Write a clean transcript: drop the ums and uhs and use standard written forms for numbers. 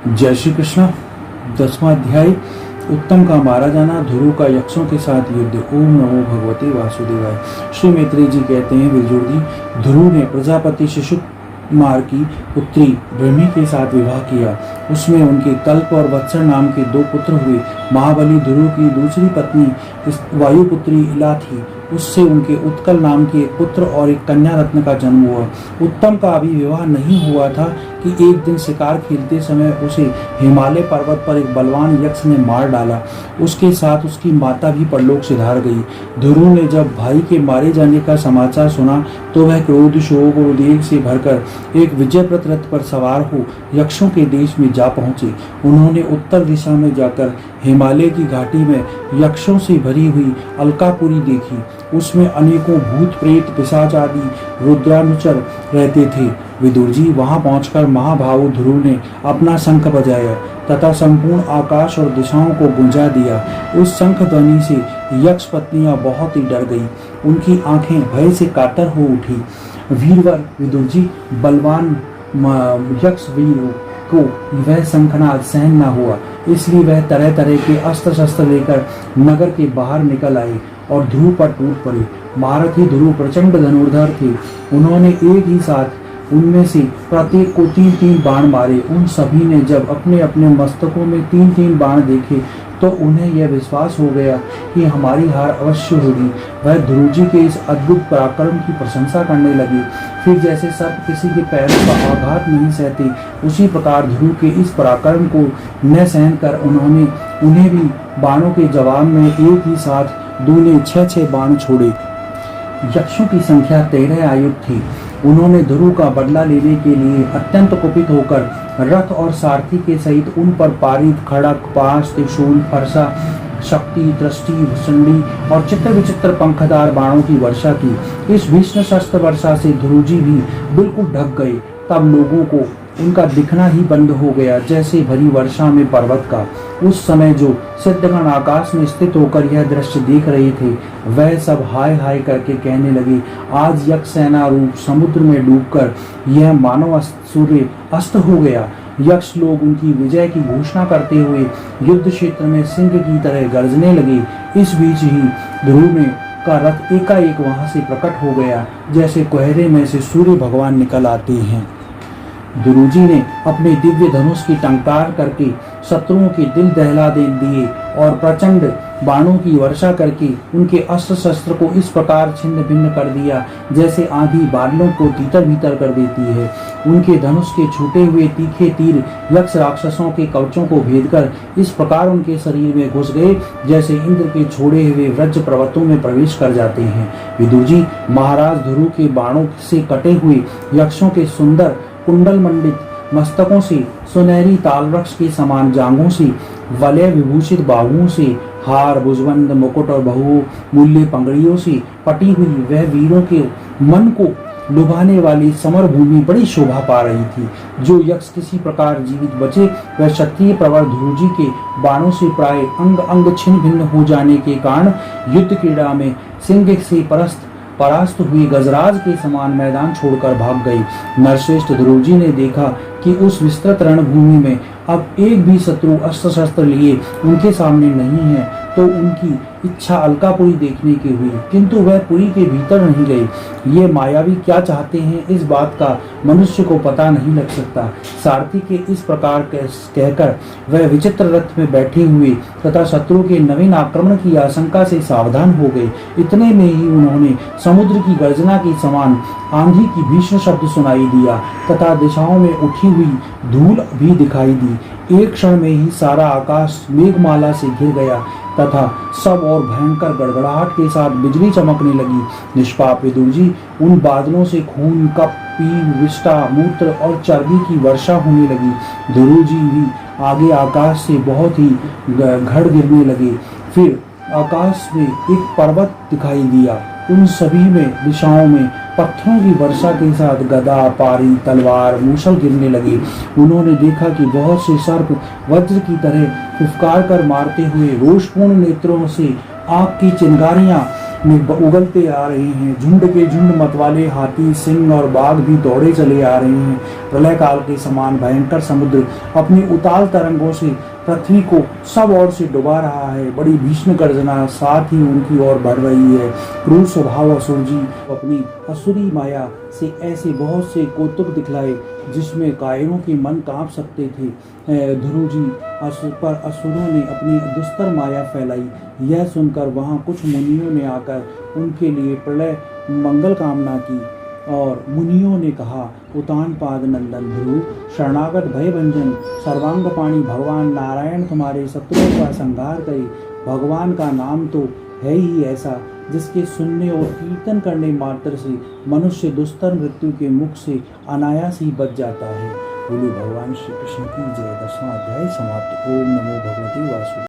जय श्री कृष्ण। 10वां अध्याय उत्तम का मारा जाना, ध्रुव का यक्षों के साथ युद्ध। ओम नमो भगवते वासुदेवाय। श्री मैत्रेय जी कहते हैं, विदुर जी, ध्रुव ने प्रजापति शिशुकुमार की पुत्री ब्रह्मी के साथ विवाह किया। उसमें उनके कल्प और वत्सर नाम के 2 पुत्र हुए। महाबली ध्रुव की दूसरी पत्नी वायुपुत्री इला थी। उससे उनके उत्कल नाम के एक पुत्र और एक कन्या रत्न का जन्म हुआ। उत्तम का अभी विवाह नहीं हुआ था कि एक दिन शिकार खेलते समय उसे हिमालय पर्वत पर एक बलवान यक्ष ने मार डाला। उसके साथ उसकी माता भी परलोक सिधार गई। ध्रुव ने जब भाई के मारे जाने का समाचार सुना तो वह क्रोध, शोक और उद्वेग से भरकर एक विजयप्रत रथ पर सवार हो यक्षों के देश में जा पहुंचे। उन्होंने उत्तर दिशा में जाकर हिमालय की घाटी में यक्षों से भरी हुई अलकापुरी देखी। उसमें अनेकों भूत, प्रेत, पिशाच आदि रुद्रानुचर रहते थे। विदुर जी, वहां पहुंचकर महाभाव ध्रुव ने अपना शंख बजाया तथा संपूर्ण आकाश और दिशाओं को गुंजा दिया। उस शंख ध्वनि से यक्ष पत्नियां बहुत ही डर गईं। उनकी आंखें भय से कातर हो उठी। वीरवर विदुर जी, बलवान यक्ष वीर को वह शंखनाद सहन न हुआ, इसलिए वह तरह तरह के अस्त्र शस्त्र लेकर नगर के बाहर निकल आए और ध्रुव पर टूट पड़े। महारथी ध्रुव प्रचंड धनुर्धर थे। उन्होंने एक ही साथ उनमें से प्रत्येक को 3-3 बाण मारे। उन सभी ने जब अपने अपने मस्तकों में 3-3 बाण देखे तो उन्हें यह विश्वास हो गया कि हमारी हार अवश्य होगी। वह ध्रुव जी के इस अद्भुत पराक्रम की प्रशंसा करने लगे। फिर जैसे सब किसी के पैरों का आघात नहीं सहते, उसी प्रकार ध्रुव के इस पराक्रम को न सहन कर उन्हें भी बाणों के जवाब में एक ही साथ दूने 6-6 बाण छोड़े। यक्षों की संख्या 13 आयु थी। उन्होंने ध्रुव का बदला लेने के लिए अत्यंत कुपित होकर रथ और सारथी के सहित उन पर पारित खड़ग, पाश, त्रिशूल, फरसा, शक्ति, दृष्टि, भुसंडी और चित्र विचित्र पंखदार बाणों की वर्षा की। इस भीषण शस्त्र वर्षा से ध्रुव जी भी बिल्कुल ढक गए। तब लोगों को उनका दिखना ही बंद हो गया, जैसे भरी वर्षा में पर्वत का। उस समय जो सिद्धगण आकाश में स्थित होकर यह दृश्य देख रहे थे, वह सब हाय हाय करके कहने लगे, आज यक्ष सेना रूप समुद्र में डूबकर यह मानव सूर्य अस्त हो गया। यक्ष लोग उनकी विजय की घोषणा करते हुए युद्ध क्षेत्र में सिंह की तरह गर्जने लगे। इस बीच ही ध्रुव का रथ एकाएक वहां से प्रकट हो गया, जैसे कोहरे में से सूर्य भगवान निकल आते हैं। ध्रुव जी ने अपने दिव्य धनुष की टंकार करके शत्रुओं के दिल दहला दिए और प्रचंड बाणों की वर्षा करके उनके अस्त्र शस्त्र को इस प्रकार छिन्न भिन्न कर दिया, जैसे आंधी बादलों को तीतर भीतर कर देती है। उनके धनुष के छूटे हुए तीखे तीर यक्ष राक्षसों के कवचों को भेदकर इस प्रकार उनके शरीर में घुस गए, जैसे इंद्र के छोड़े हुए वज्र पर्वतों में प्रवेश कर जाते हैं। विदुर जी, महाराज ध्रुव के बाणों से कटे हुए यक्षों के सुंदर कुंडल मंडित मस्तकों से, सुनहरी ताल वृक्ष के समान जांघों से, वलय विभूषित बाहुओं से, हार, भुजबंद, मुकुट और बहुमूल्य पंगड़ियों से पटी हुई वह वीरों के मन को लुभाने वाली समर भूमि बड़ी शोभा पा रही थी। जो यक्ष किसी प्रकार जीवित बचे, वह क्षत्रिय प्रवर ध्रुव जी के बाणों से प्राय अंग अंग छिन्न भिन्न हो जाने के कारण युद्ध क्रीड़ा में सिंह से परास्त हुई गजराज के समान मैदान छोड़कर भाग गई। नरश्रेष्ठ ध्रुव जी ने देखा कि उस विस्तृत रणभूमि में अब एक भी शत्रु अस्त्र शस्त्र लिए उनके सामने नहीं है, तो उनकी इच्छा अलकापुरी देखने की हुई, किंतु वह पुरी के भीतर नहीं गई। ये मायावी क्या चाहते हैं, इस बात का मनुष्य को पता नहीं लग सकता। सारथी के इस प्रकार कहकर वह विचित्र रथ में बैठे हुए तथा शत्रु के नवीन आक्रमण की आशंका से सावधान हो गए। इतने में ही उन्होंने समुद्र की गर्जना के समान आंधी की भीषण शब्द सुनाई दिया तथा दिशाओं में उठी हुई धूल भी दिखाई दी। एक क्षण में ही सारा आकाश मेघमाला से घिर गया तथा सब और भयंकर गड़गड़ाहट के साथ बिजली चमकने लगी। निष्पाप विदुर जी, उन बादलों से खून, कप, पीन, विष्टा, मूत्र और चर्बी की वर्षा होने लगी। ध्रुव जी भी आगे आकाश से बहुत ही घड़ गिरने लगे। फिर आकाश में एक पर्वत दिखाई दिया। उन सभी में दिशाओं में पत्थरों की वर्षा के साथ गदा, पारी, तलवार, मूसल गिरने लगे। उन्होंने देखा कि बहुत से सर्प वज्र की तरह फुफकार कर मारते हुए रोषपूर्ण नेत्रों से आग की चिंगारियां में उगलते आ रहे हैं। झुंड के झुंड मतवाले हाथी, सिंह और बाघ भी दौड़े चले आ रहे हैं। प्रलय काल के समान भयंकर समुद्र अपनी उताल तरंगों से पृथ्वी को सब ओर से डुबा रहा है। बड़ी भीषण गर्जना साथ ही उनकी ओर बढ़ रही है। क्रूर स्वभाव असुर जी अपनी असुरी माया से ऐसे बहुत से कौतुक दिखलाए जिसमें कायरों के मन कांप सकते थे। ध्रुव जी पर असुरों ने अपनी दुस्तर माया फैलाई। यह सुनकर वहां कुछ मुनियों ने आकर उनके लिए प्रलय मंगल कामना की और मुनियों ने कहा, उतानपाद नंदन ध्रुव, शरणागत भयभंजन सर्वांगपाणी भगवान नारायण तुम्हारे शत्रुओं का संहार करे। भगवान का नाम तो है ही ऐसा जिसके सुनने और कीर्तन करने मात्र से मनुष्य दुस्तर मृत्यु के मुख से अनायास ही बच जाता है। बोलो भगवान श्री कृष्ण की जय। 10वां अध्याय समाप्त। ओम नमो भगवते वासुदेवाय।